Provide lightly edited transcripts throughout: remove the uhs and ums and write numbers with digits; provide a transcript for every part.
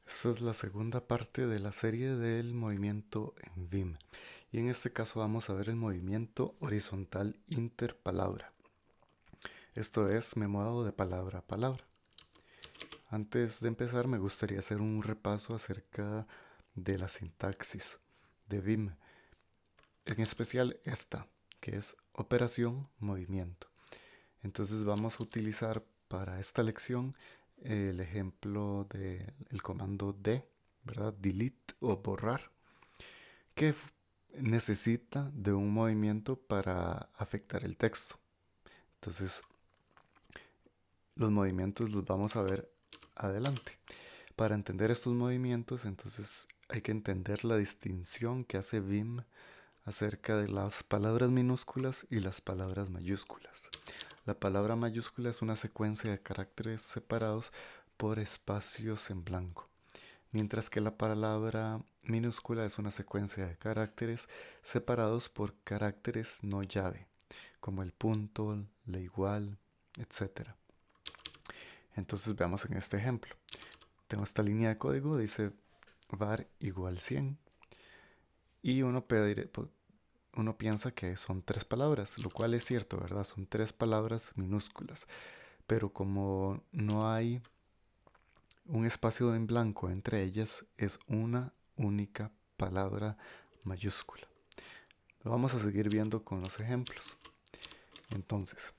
Esta es la segunda parte de la serie del movimiento en Vim. Y en este caso vamos a ver el movimiento horizontal interpalabra. Esto es, me muevo de palabra a palabra. Antes de empezar me gustaría hacer un repaso acerca de la sintaxis de Vim. En especial esta, que es operación movimiento. Entonces vamos a utilizar para esta lección el ejemplo del comando D, ¿verdad? Delete o borrar, que necesita de un movimiento para afectar el texto. Entonces, los movimientos los vamos a ver adelante. Para entender estos movimientos, entonces hay que entender la distinción que hace Vim acerca de las palabras minúsculas y las palabras mayúsculas. La palabra mayúscula es una secuencia de caracteres separados por espacios en blanco, mientras que la palabra minúscula es una secuencia de caracteres separados por caracteres no llave, como el punto, la igual, etc. Entonces veamos en este ejemplo. Tengo esta línea de código, dice var igual 100 y uno piensa que son tres palabras, lo cual es cierto, ¿verdad? Son tres palabras minúsculas, pero como no hay un espacio en blanco entre ellas, es una única palabra mayúscula. Lo vamos a seguir viendo con los ejemplos. Entonces,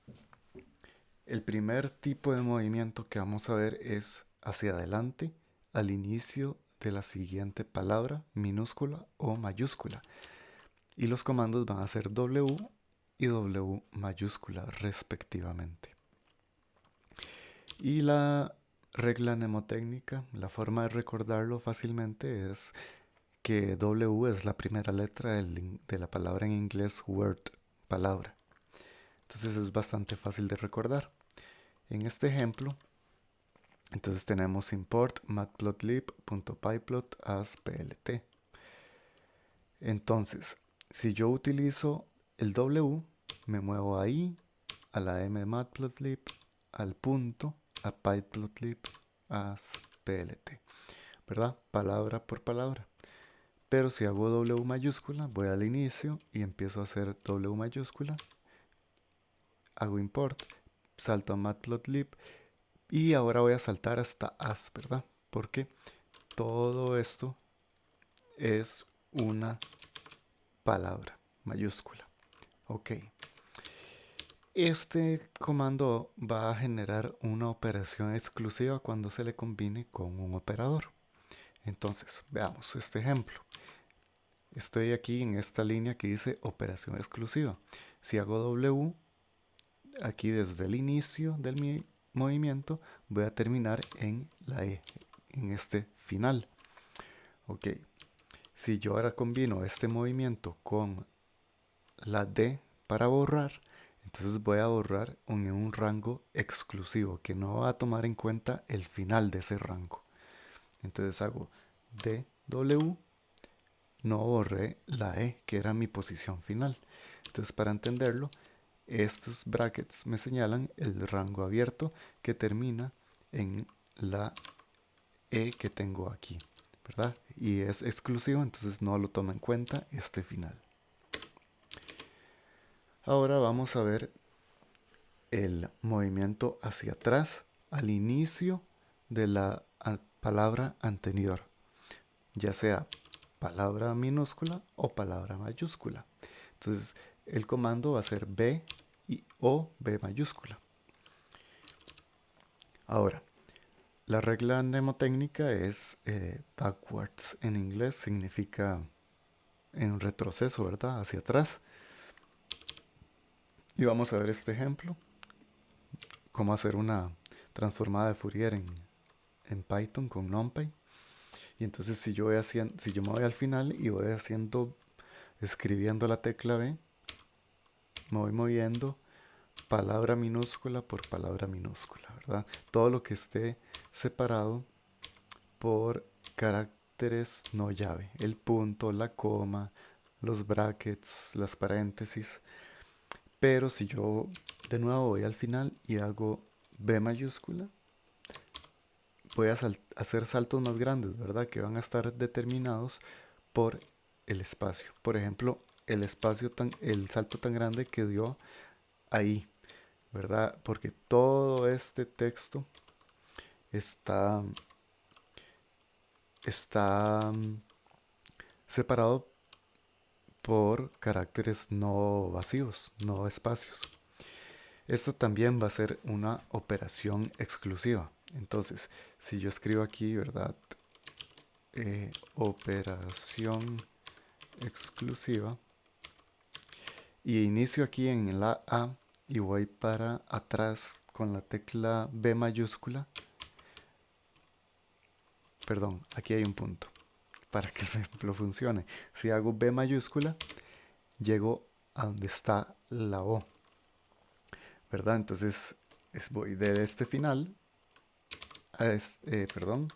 el primer tipo de movimiento que vamos a ver es hacia adelante al inicio de la siguiente palabra minúscula o mayúscula. Y los comandos van a ser W y W mayúscula respectivamente. Y la regla mnemotécnica, la forma de recordarlo fácilmente es que W es la primera letra de la palabra en inglés word, palabra. Entonces es bastante fácil de recordar. En este ejemplo, entonces tenemos import matplotlib.pyplot as plt. Entonces, si yo utilizo el W, me muevo ahí, a la m de matplotlib, al punto, a pyplotlib as plt, ¿verdad? Palabra por palabra. Pero si hago W mayúscula, voy al inicio y empiezo a hacer W mayúscula, hago import, salto a matplotlib y ahora voy a saltar hasta as, ¿verdad? Porque todo esto es una palabra mayúscula. Ok. Este comando va a generar una operación exclusiva cuando se le combine con un operador. Entonces, veamos este ejemplo. Estoy aquí en esta línea que dice operación exclusiva. Si hago W, aquí desde el inicio del movimiento, voy a terminar en la E, en este final. Ok, si yo ahora combino este movimiento con la D para borrar, entonces voy a borrar en un rango exclusivo que no va a tomar en cuenta el final de ese rango. Entonces hago DW, no borré la E, que era mi posición final. Entonces para entenderlo, estos brackets me señalan el rango abierto que termina en la E que tengo aquí, ¿verdad? Y es exclusivo, entonces no lo toma en cuenta este final. Ahora vamos a ver el movimiento hacia atrás al inicio de la palabra anterior, ya sea palabra minúscula o palabra mayúscula. Entonces el comando va a ser B o B mayúscula. Ahora, la regla mnemotécnica es backwards. En inglés significa en retroceso, ¿verdad? Hacia atrás. Y vamos a ver este ejemplo. Cómo hacer una transformada de Fourier en Python con NumPy. Y entonces si yo me voy al final y voy escribiendo la tecla B, me voy moviendo palabra minúscula por palabra minúscula, ¿verdad? Todo lo que esté separado por caracteres no llave, el punto, la coma, los brackets, las paréntesis. Pero si yo de nuevo voy al final y hago B mayúscula, voy a hacer saltos más grandes, ¿verdad? Que van a estar determinados por el espacio. Por ejemplo, el salto tan grande que dio ahí, ¿verdad? Porque todo este texto está, está separado por caracteres no vacíos, no espacios. Esta también va a ser una operación exclusiva. Entonces, si yo escribo aquí, ¿verdad? Operación exclusiva y inicio aquí en la A y voy para atrás con la tecla B mayúscula. Perdón, aquí hay un punto para que el ejemplo funcione. Si hago B mayúscula, llego a donde está la O, ¿verdad? Entonces voy de este final perdón,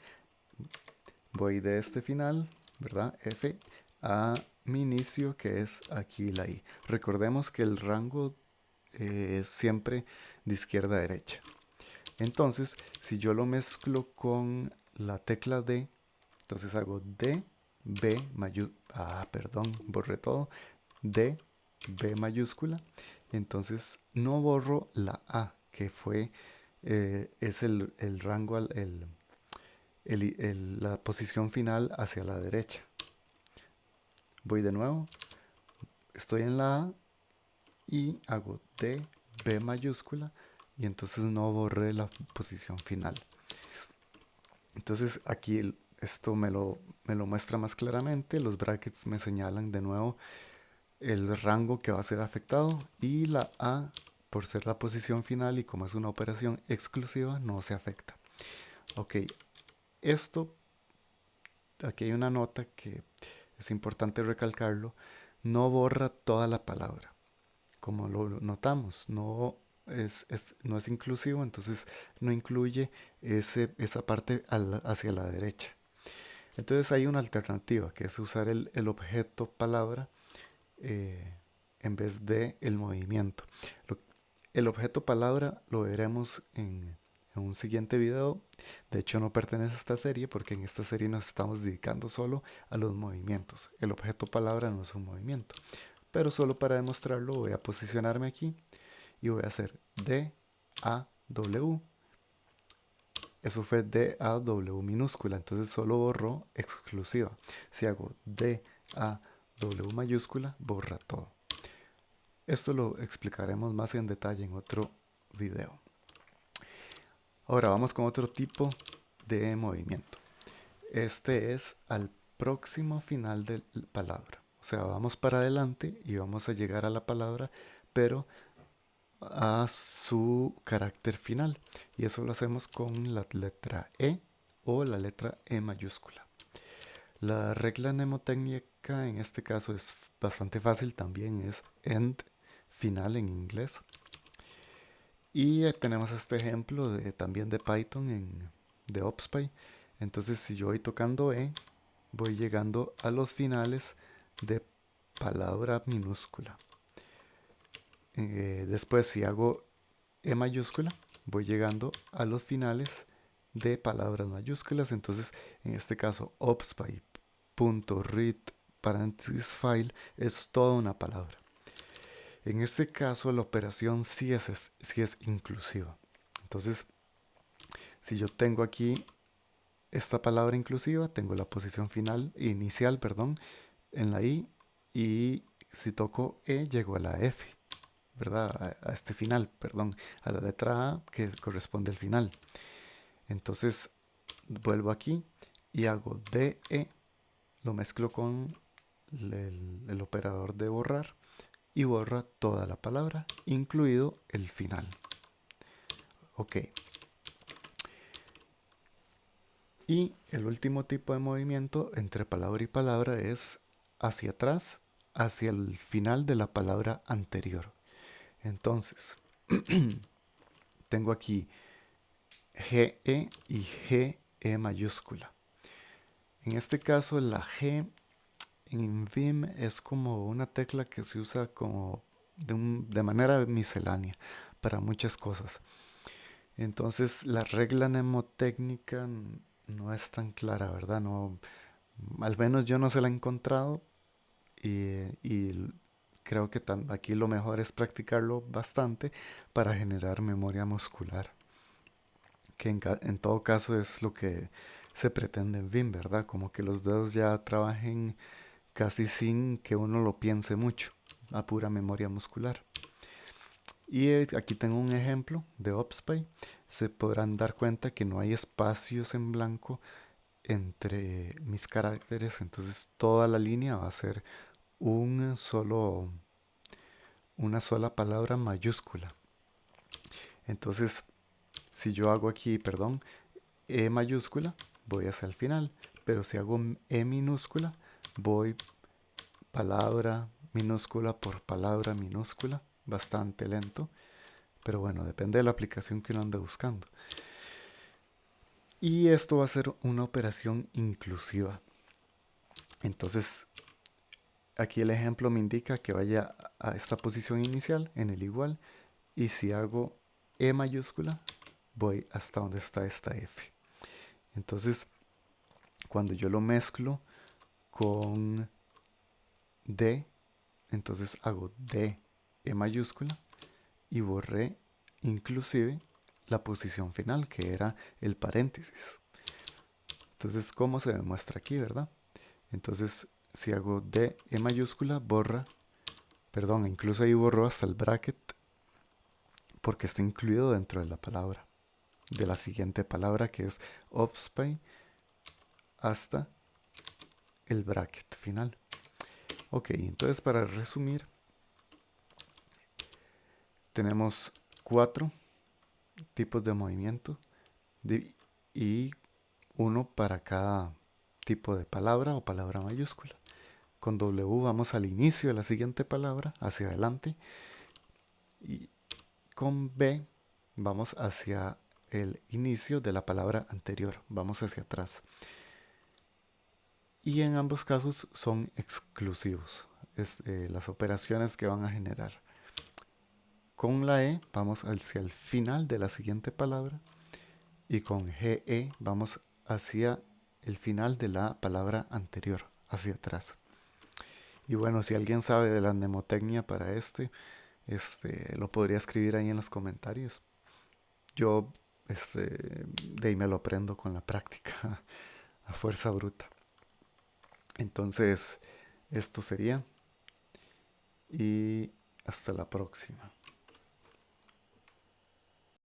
voy de este final, ¿verdad? F a mi inicio, que es aquí la I. Recordemos que el rango es siempre de izquierda a derecha. Entonces, si yo lo mezclo con la tecla D, entonces hago D, B mayúscula, perdón, borré todo, D, B mayúscula. Entonces no borro la A, que es el rango, la posición final hacia la derecha. Voy de nuevo, estoy en la A y hago D, B mayúscula y entonces no borré la posición final. Entonces aquí esto me lo muestra más claramente. Los brackets me señalan de nuevo el rango que va a ser afectado y la A, por ser la posición final y como es una operación exclusiva, no se afecta. Ok, esto, aquí hay una nota que es importante recalcarlo, no borra toda la palabra. Como lo notamos, no es inclusivo, entonces no incluye esa parte hacia la derecha. Entonces hay una alternativa, que es usar el objeto palabra eh, en vez de el movimiento. El objeto palabra lo veremos en un siguiente video. De hecho, no pertenece a esta serie porque en esta serie nos estamos dedicando solo a los movimientos. El objeto palabra no es un movimiento. Pero solo para demostrarlo voy a posicionarme aquí y voy a hacer D, A, W. Eso fue D, A, W minúscula. Entonces solo borró exclusiva. Si hago D, A, W mayúscula, borra todo. Esto lo explicaremos más en detalle en otro video. Ahora vamos con otro tipo de movimiento. Este es al próximo final de la palabra. O sea, vamos para adelante y vamos a llegar a la palabra, pero a su carácter final. Y eso lo hacemos con la letra E o la letra E mayúscula. La regla mnemotécnica en este caso es bastante fácil, también es end final en inglés. Y tenemos este ejemplo también de Python de OpsPy. Entonces si yo voy tocando E, voy llegando a los finales de palabra minúscula. Después si hago E mayúscula, voy llegando a los finales de palabras mayúsculas. Entonces en este caso OpsPy.read paréntesis file es toda una palabra. En este caso la operación sí es inclusiva. Entonces, si yo tengo aquí esta palabra inclusiva, tengo la posición inicial, perdón, en la I, y si toco E, llego a la F, ¿verdad? A este final, perdón, a la letra A que corresponde al final. Entonces, vuelvo aquí y hago DE, lo mezclo con el operador de borrar y borra toda la palabra, incluido el final. Ok. Y el último tipo de movimiento entre palabra y palabra es hacia atrás, hacia el final de la palabra anterior. Entonces, tengo aquí GE y GE mayúscula. En este caso, la G en Vim es como una tecla que se usa como de manera miscelánea para muchas cosas. Entonces la regla mnemotécnica no es tan clara, ¿verdad? No, al menos yo no se la he encontrado y creo que aquí lo mejor es practicarlo bastante para generar memoria muscular, que en todo caso es lo que se pretende en Vim, ¿verdad? Como que los dedos ya trabajen casi sin que uno lo piense mucho, a pura memoria muscular. Y aquí tengo un ejemplo de OpsPy. Se podrán dar cuenta que no hay espacios en blanco entre mis caracteres, entonces toda la línea va a ser un solo, una sola palabra mayúscula. Entonces, si yo hago aquí, perdón, E mayúscula, voy hacia el final, pero si hago E minúscula, voy palabra minúscula por palabra minúscula, bastante lento, pero bueno, depende de la aplicación que uno ande buscando. Y esto va a ser una operación inclusiva. Entonces, aquí el ejemplo me indica que vaya a esta posición inicial en el igual, y si hago E mayúscula, voy hasta donde está esta F. Entonces, cuando yo lo mezclo con D, entonces hago D, E mayúscula, y borré inclusive la posición final, que era el paréntesis. Entonces, ¿cómo se demuestra aquí, verdad? Entonces, si hago D, E mayúscula, incluso ahí borro hasta el bracket, porque está incluido dentro de la palabra, de la siguiente palabra, que es OpsPy, hasta el bracket final. Ok, entonces para resumir, tenemos 4 tipos de movimiento y uno para cada tipo de palabra o palabra mayúscula. Con W vamos al inicio de la siguiente palabra, hacia adelante, y con B vamos hacia el inicio de la palabra anterior, vamos hacia atrás. Y en ambos casos son exclusivos, las operaciones que van a generar. Con la E vamos hacia el final de la siguiente palabra y con GE vamos hacia el final de la palabra anterior, hacia atrás. Y bueno, si alguien sabe de la mnemotecnia para lo podría escribir ahí en los comentarios. Yo de ahí me lo aprendo con la práctica, a fuerza bruta. Entonces, esto sería y hasta la próxima.